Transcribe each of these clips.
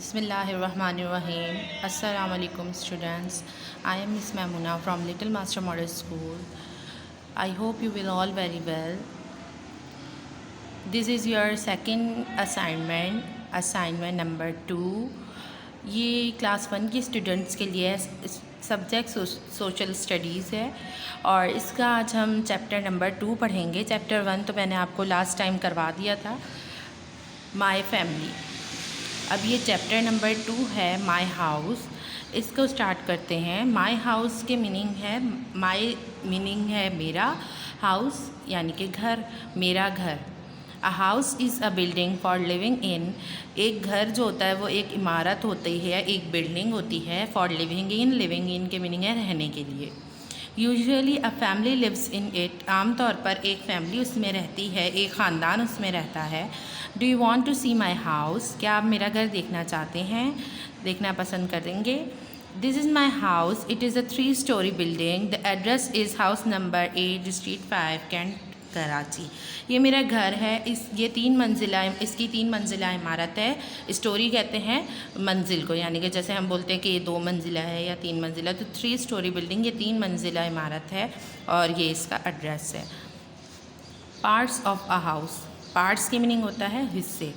Bismillahirrahmanirrahim. Assalamu alaikum students. I am Miss Mamuna from Little Master Model School. I hope you will all very well. This is your second assignment number 2. ये class 1 के students के लिए subject social studies है और इसका आज हम chapter number 2 पढ़ेंगे। चैप्टर 1 तो मैंने आपको लास्ट टाइम करवा दिया था, माय फैमिली। अब ये चैप्टर नंबर 2 है माय हाउस। इसको स्टार्ट करते हैं। माय हाउस के मीनिंग है मेरा, हाउस यानी कि घर, मेरा घर। A house is a building for living in. एक घर जो होता है वो एक इमारत होती है, एक बिल्डिंग होती है फॉर लिविंग इन के मीनिंग है रहने के लिए। Usually a family lives in it. आमतौर पर एक फैमिली उसमें रहती है, एक ख़ानदान उसमें रहता है। Do you want to see my house? क्या आप मेरा घर देखना चाहते हैं, देखना पसंद करेंगे? This is my house. It is a 3 storey building. The address is house number 8 street 5 cantt Karachi. ये मेरा घर है। इसकी 3 मंजिला इमारत है। स्टोरी कहते हैं मंजिल को, यानी कि जैसे हम बोलते हैं कि ये 2 मंजिला है या 3 मंजिला, तो 3 स्टोरी बिल्डिंग ये 3 मंजिला इमारत है और ये इसका एड्रेस है। Parts of a house. Parts की मीनिंग होता है हिस्से,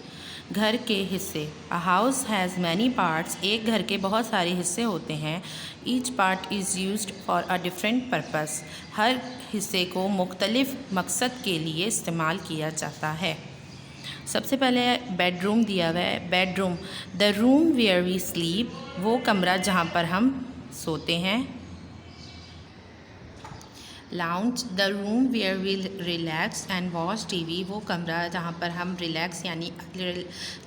घर के हिस्से। A house has many parts. एक घर के बहुत सारे हिस्से होते हैं। Each part is used for a different purpose. हर हिस्से को मुख्तलिफ मकसद के लिए इस्तेमाल किया जाता है। सबसे पहले बेडरूम दिया हुआ है। Bedroom, the room where we sleep, वो कमरा जहाँ पर हम सोते हैं। Lounge, the room where we relax and watch TV, वो कमरा जहाँ पर हम रिलैक्स, यानी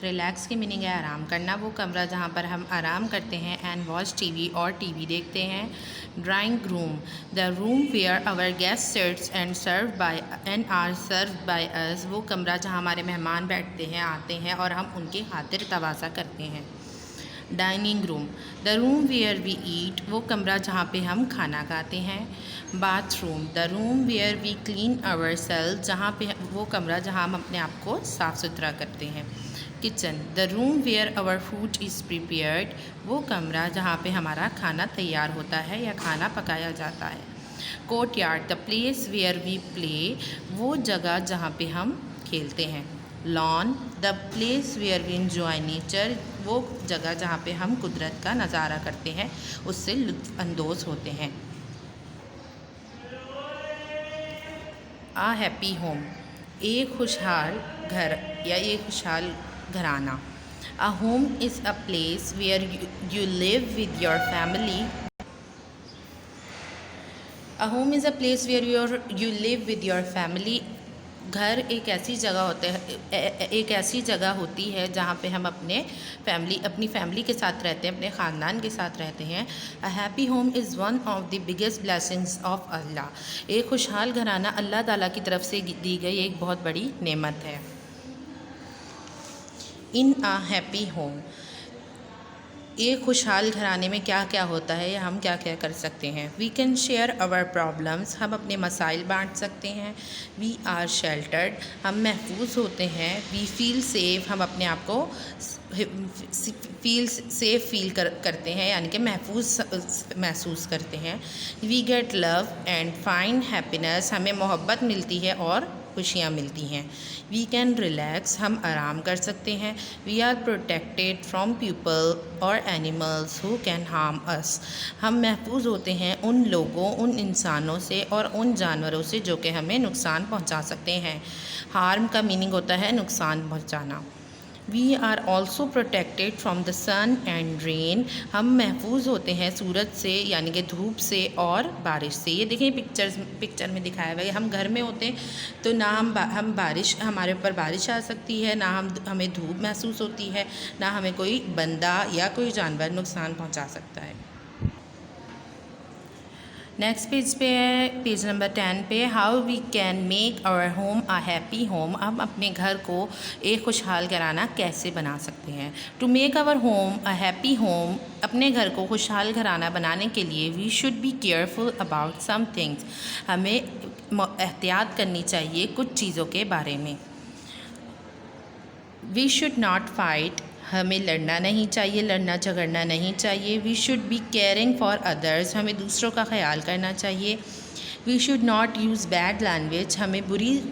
रिलैक्स की मीनिंग है आराम करना, वो कमरा जहाँ पर हम आराम करते हैं। एंड वॉच टीवी, और टीवी देखते हैं। Drawing room, the room where our guest sits and are served by us, वो कमरा जहाँ हमारे मेहमान बैठते हैं, आते हैं और हम उनकी खातिर तवाज़ा करते हैं। Dining room, the room where we eat, वो कमरा जहाँ पे हम खाना खाते हैं। Bathroom, the room where we clean our self, जहाँ पे वो कमरा जहाँ हम अपने आप को साफ़ सुथरा करते हैं। Kitchen, the room where our food is prepared, वो कमरा जहाँ पे हमारा खाना तैयार होता है या खाना पकाया जाता है। Courtyard, the place where we play, वो जगह जहाँ पे हम खेलते हैं। Lawn, the place where we enjoy nature, वो जगह जहाँ पे हम कुदरत का नज़ारा करते हैं, उससे लुत्फ़ अंदोज़ होते हैं। आ हैप्पी होम, एक खुशहाल घर या एक खुशहाल घराना। A home is a place where you live with your family. A home is a place where you live with your family. घर एक ऐसी जगह होती है जहाँ पे हम अपनी फैमिली के साथ रहते हैं, अपने ख़ानदान के साथ रहते हैं। A happy home is one of the biggest blessings of Allah. एक खुशहाल घराना अल्लाह ताला की तरफ से दी गई एक बहुत बड़ी नेमत है। इन अ हैप्पी होम, एक खुशहाल घराने में क्या क्या होता है या हम क्या क्या कर सकते हैं। We can share our problems, हम अपने मसाइल बांट सकते हैं। वी आर शेल्टर्ड, हम महफूज होते हैं। वी फील सेफ, हम अपने आप को फील करते हैं, यानी कि महफूज महसूस करते हैं। We get love and find happiness, हमें मोहब्बत मिलती है और खुशियाँ मिलती हैं। वी कैन रिलैक्स, हम आराम कर सकते हैं। We are protected from people और animals who can harm us, हम महफूज होते हैं उन लोगों, उन इंसानों से और उन जानवरों से जो कि हमें नुकसान पहुंचा सकते हैं। हार्म का मीनिंग होता है नुकसान पहुंचाना। We are also protected from the sun and rain, हम महफूज होते हैं सूरज से, यानी कि धूप से और बारिश से। ये देखें पिक्चर में दिखाया हुआ है, हम घर में होते हैं तो ना हम बारिश, हमारे ऊपर बारिश आ सकती है, ना हमें धूप महसूस होती है, ना हमें कोई बंदा या कोई जानवर नुकसान पहुंचा सकता है। नेक्स्ट पेज पे है, पेज नंबर 10 पे, how we can make our home a happy home, हम अपने घर को एक खुशहाल घराना कैसे बना सकते हैं। To make our home a happy home, अपने घर को खुशहाल घराना बनाने के लिए we should be careful about some things, हमें एहतियात करनी चाहिए कुछ चीज़ों के बारे में। वी शुड नॉट फाइट, हमें लड़ना नहीं चाहिए, लड़ना झगड़ना नहीं चाहिए। We should be caring for others, हमें दूसरों का ख्याल करना चाहिए। We should not use bad language, हमें बुरी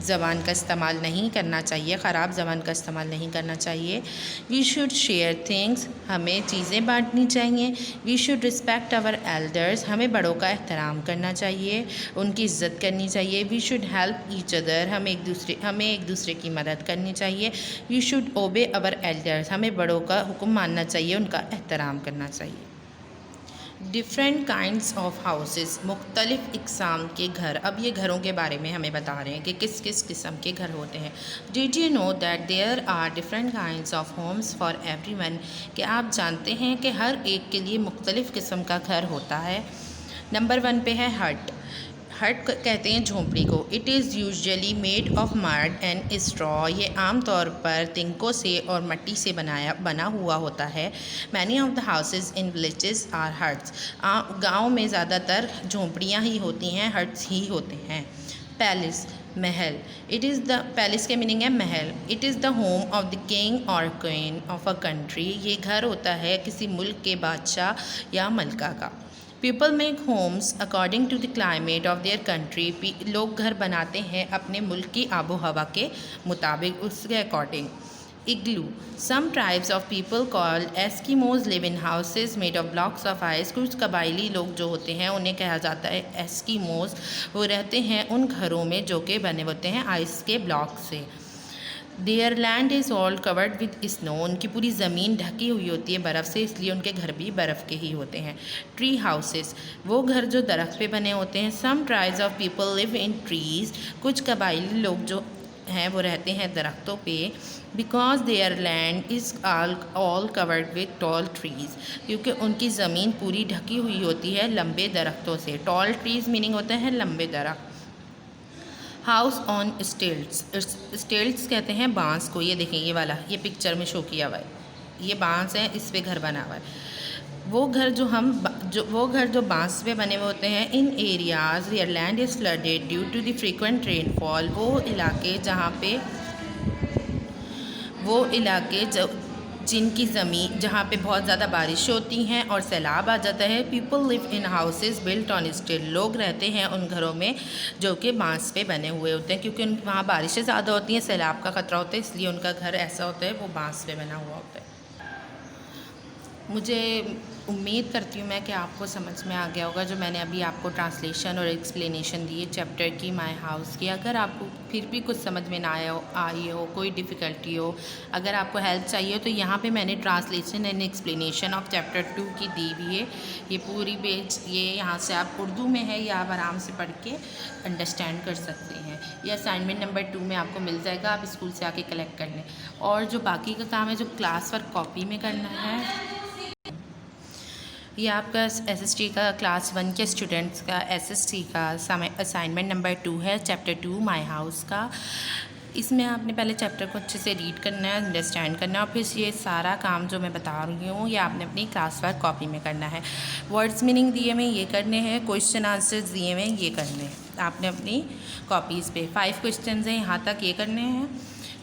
ज़बान का इस्तेमाल नहीं करना चाहिए, ख़राब ज़बान का इस्तेमाल नहीं करना चाहिए। वी शुड शेयर थिंग्स, हमें चीज़ें बांटनी चाहिए। We should respect our elders, हमें बड़ों का एहतराम करना चाहिए, उनकी इज़्ज़त करनी चाहिए। We should help each other, हमें एक दूसरे की मदद करनी चाहिए। We should obey our elders, हमें बड़ों का हुक्म मानना चाहिए, उनका एहतराम करना चाहिए। डिफरेंट काइंड्स ऑफ हाउसेस, मुख्तलिफ़ इक़साम के घर। अब ये घरों के बारे में हमें बता रहे हैं कि किस किस किस्म के घर होते हैं। Did you know that there are different kinds of homes for everyone, कि आप जानते हैं कि हर एक के लिए मुख्तलिफ़ किस्म का घर होता है। नंबर 1 पे है हट। हट कहते हैं झोंपड़ी को। It is usually made of mud and straw, ये आम तौर पर तिनकों से और मिट्टी से बना हुआ होता है। Many of the houses in villages are huts, गाँव में ज़्यादातर झोंपड़ियाँ ही होती हैं, हट्स ही होते हैं। Palace, Mahal. It is the, palace के मीनिंग है महल। It is the home of the king और क्वीन ऑफ अ कंट्री, ये घर होता है किसी मुल्क के बादशाह या मलका का। People make homes according to the climate of their country, लोग घर बनाते हैं अपने मुल्क की आबो हवा के मुताबिक, उसके according. Igloo, some tribes of people called Eskimos live in houses made of blocks of ice, कुछ कबायली लोग जो होते हैं उन्हें कहा जाता है एस्कीमोज, वो रहते हैं उन घरों में जो कि बने होते हैं आइस के ब्लॉक से। There land is all covered with snow, उनकी पूरी ज़मीन ढकी हुई होती है बर्फ़ से, इसलिए उनके घर भी बर्फ़ के ही होते हैं। ट्री हाउसेस, वो घर जो दरख्त पे बने होते हैं। Some tribes of people live in trees, कुछ कबाइली लोग जो हैं वो रहते हैं दरख्तों पे। Because their land is all covered with tall trees, क्योंकि उनकी ज़मीन पूरी ढकी हुई होती है लंबे दरख्तों से। टॉल ट्रीज़ मीनिंग होते हैं लंबे दरख्त। हाउस ऑन स्टिल्ट्स, स्टिल्ट्स कहते हैं बांस को। ये देखें, ये वाला, ये पिक्चर में शो किया हुआ है, ये बांस है, इस पे घर बना हुआ है। वो घर जो बांस पे बने हुए होते हैं। In areas where land is flooded due to the frequent rainfall, वो इलाके जिनकी ज़मीन जहाँ पे बहुत ज़्यादा बारिश होती हैं और सैलाब आ जाता है। People live in houses built on still, लोग रहते हैं उन घरों में जो कि बांस पे बने हुए होते हैं, क्योंकि वहाँ बारिशें ज़्यादा होती हैं, सैलाब का ख़तरा होता है, इसलिए उनका घर ऐसा होता है, वो बांस पे बना हुआ होता है। मुझे उम्मीद करती हूँ मैं कि आपको समझ में आ गया होगा जो मैंने अभी आपको ट्रांसलेशन और एक्सप्लेनेशन दी है चैप्टर की, माय हाउस की। अगर आपको फिर भी कुछ समझ में ना आई हो, कोई डिफ़िकल्टी हो, अगर आपको हेल्प चाहिए तो यहाँ पे मैंने translation and explanation of chapter 2 की दी हुई है। ये पूरी पेज, ये यहाँ से आप उर्दू में है, या आप आराम से पढ़ के अंडरस्टैंड कर सकते हैं। ये असाइनमेंट नंबर 2 में आपको मिल जाएगा, आप स्कूल से आके कलेक्ट कर लें। और जो बाकी का काम है, जो क्लास वर्क कॉपी में करना है, ये आपका एसएसटी का क्लास 1 के स्टूडेंट्स का एसएसटी का असाइनमेंट नंबर 2 है, चैप्टर 2 माय हाउस का। इसमें आपने पहले चैप्टर को अच्छे से रीड करना है, अंडरस्टैंड करना है, और फिर ये सारा काम जो मैं बता रही हूँ ये आपने अपनी क्लास वर्क कॉपी में करना है। वर्ड्स मीनिंग दिए हुए ये करने हैं, क्वेश्चन आंसर्स दिए हुए ये करने हैं आपने अपनी कॉपीज़ पे। 5 क्वेश्चन हैं यहाँ तक, ये करने हैं।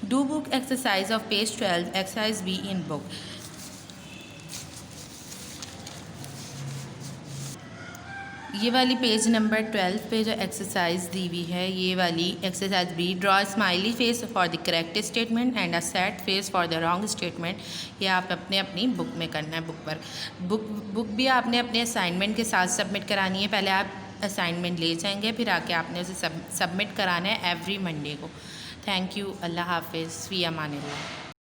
Do book exercise of page 12, exercise be in book. ये वाली पेज नंबर 12 पे जो एक्सरसाइज दी हुई है, ये वाली exercise B, draw smiley face for the correct statement and a sad face for the wrong statement. ये आप अपनी बुक में करना है, बुक भी आपने अपने असाइनमेंट के साथ सबमिट करानी है। पहले आप असाइनमेंट ले जाएंगे, फिर आके आपने उसे सबमिट कराना है एवरी मंडे को। थैंक यू, अल्लाह हाफिज़, फ़ी अमानिल्लाह।